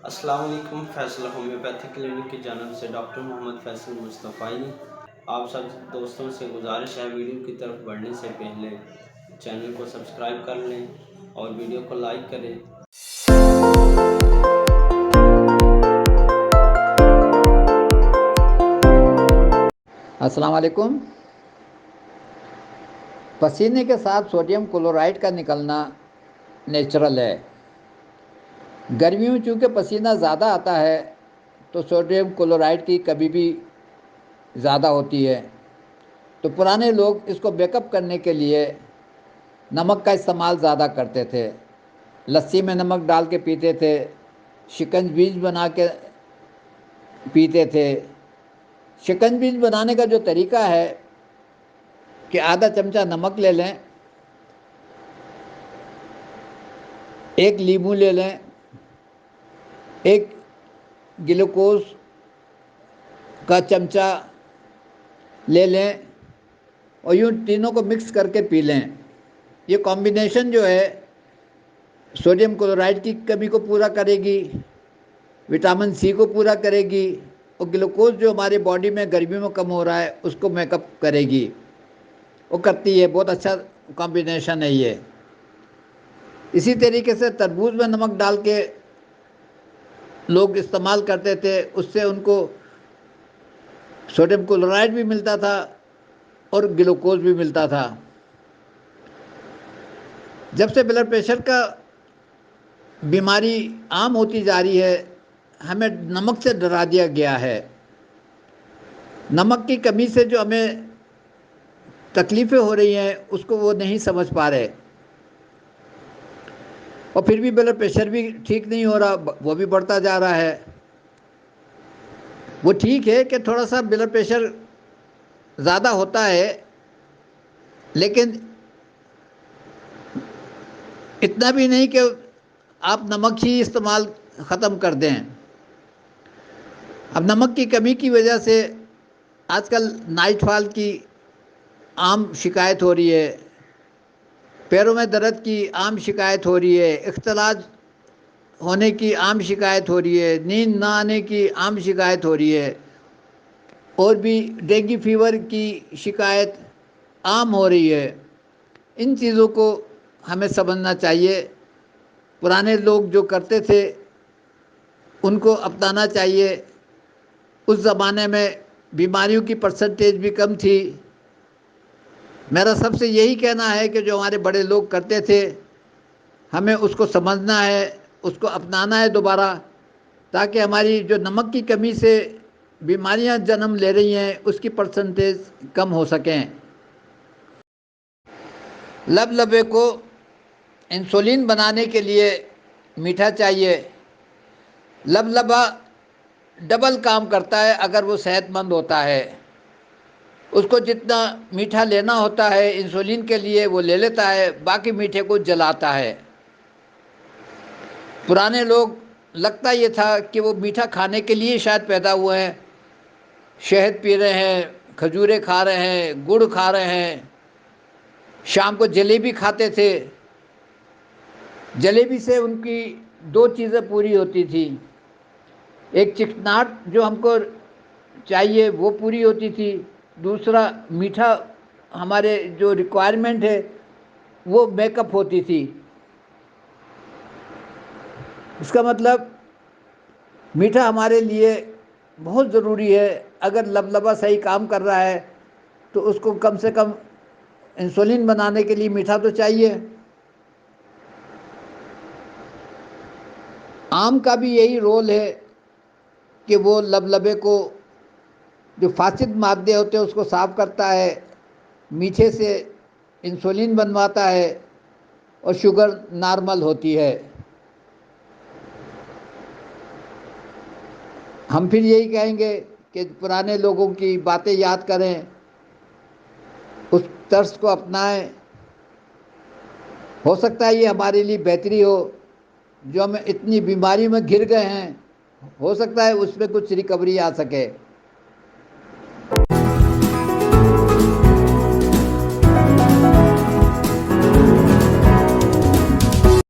السلام علیکم۔ Faisal homeopathic clinic کی جانب سے ڈاکٹر محمد فیصل مصطفی۔ آپ سب دوستوں سے گزارش ہے ویڈیو کی طرف بڑھنے سے پہلے چینل کو سبسکرائب کر لیں اور ویڈیو کو لائک کریں۔ السلام علیکم۔ پسینے کے ساتھ سوڈیم کلورائڈ کا نکلنا نیچرل ہے۔ گرمیوں میں چونکہ پسینہ زیادہ آتا ہے تو سوڈیم کلورائڈ کی کمی بھی زیادہ ہوتی ہے، تو پرانے لوگ اس کو بیک اپ کرنے کے لیے نمک کا استعمال زیادہ کرتے تھے۔ لسی میں نمک ڈال کے پیتے تھے، شکنج بیج بنا کے پیتے تھے۔ شکنج بیج بنانے کا جو طریقہ ہے کہ آدھا چمچہ نمک لے لیں، ایک لیمو لے لیں، ایک گلوکوز کا چمچہ لے لیں اور یوں تینوں کو مکس کر کے پی لیں۔ یہ کمبینیشن جو ہے سوڈیم کلورائڈ کی کمی کو پورا کرے گی، وٹامن سی کو پورا کرے گی، اور گلوکوز جو ہمارے باڈی میں گرمیوں میں کم ہو رہا ہے اس کو میک اپ کرے گی، وہ کرتی ہے۔ بہت اچھا کمبینیشن ہے یہ۔ اسی طریقے سے تربوز میں نمک ڈال کے لوگ استعمال کرتے تھے، اس سے ان کو سوڈیم کلورائڈ بھی ملتا تھا اور گلوکوز بھی ملتا تھا۔ جب سے بلڈ پریشر کا بیماری عام ہوتی جا رہی ہے، ہمیں نمک سے ڈرا دیا گیا ہے۔ نمک کی کمی سے جو ہمیں تکلیفیں ہو رہی ہیں اس کو وہ نہیں سمجھ پا رہے، اور پھر بھی بلڈ پریشر بھی ٹھیک نہیں ہو رہا، وہ بھی بڑھتا جا رہا ہے۔ وہ ٹھیک ہے کہ تھوڑا سا بلڈ پریشر زیادہ ہوتا ہے، لیکن اتنا بھی نہیں کہ آپ نمک ہی استعمال ختم کر دیں۔ اب نمک کی کمی کی وجہ سے آج کل نائٹ فال کی عام شکایت ہو رہی ہے، پیروں میں درد کی عام شکایت ہو رہی ہے، اختلاط ہونے کی عام شکایت ہو رہی ہے، نیند نہ آنے کی عام شکایت ہو رہی ہے، اور بھی ڈینگی فیور کی شکایت عام ہو رہی ہے۔ ان چیزوں کو ہمیں سمجھنا چاہیے۔ پرانے لوگ جو کرتے تھے ان کو اپنانا چاہیے۔ اس زمانے میں بیماریوں کی پرسنٹیج بھی کم تھی۔ میرا سب سے یہی کہنا ہے کہ جو ہمارے بڑے لوگ کرتے تھے ہمیں اس کو سمجھنا ہے، اس کو اپنانا ہے دوبارہ، تاکہ ہماری جو نمک کی کمی سے بیماریاں جنم لے رہی ہیں اس کی پرسنٹیج کم ہو سکیں۔ لبے کو انسولین بنانے کے لیے میٹھا چاہیے۔ لبا ڈبل کام کرتا ہے اگر وہ صحت مند ہوتا ہے۔ اس کو جتنا میٹھا لینا ہوتا ہے انسولین کے لیے وہ لے لیتا ہے، باقی میٹھے کو جلاتا ہے۔ پرانے لوگ لگتا یہ تھا کہ وہ میٹھا کھانے کے لیے شاید پیدا ہوئے ہیں، شہد پی رہے ہیں، کھجوریں کھا رہے ہیں، گڑ کھا رہے ہیں، شام کو جلیبی کھاتے تھے۔ جلیبی سے ان کی دو چیزیں پوری ہوتی تھی، ایک چکناٹ جو ہم کو چاہیے وہ پوری ہوتی تھی، دوسرا میٹھا ہمارے جو ریکوائرمنٹ ہے وہ میک اپ ہوتی تھی۔ اس کا مطلب میٹھا ہمارے لیے بہت ضروری ہے۔ اگر لبا صحیح کام کر رہا ہے تو اس کو کم سے کم انسولین بنانے کے لیے میٹھا تو چاہیے۔ آم کا بھی یہی رول ہے کہ وہ لبے کو جو فاسد مادے ہوتے ہیں اس کو صاف کرتا ہے، میٹھے سے انسولین بنواتا ہے اور شوگر نارمل ہوتی ہے۔ ہم پھر یہی کہیں گے کہ پرانے لوگوں کی باتیں یاد کریں، اس طرز کو اپنائیں۔ ہو سکتا ہے یہ ہمارے لیے بہتری ہو، جو ہم اتنی بیماری میں گر گئے ہیں، ہو سکتا ہے اس میں کچھ ریکوری آ سکے۔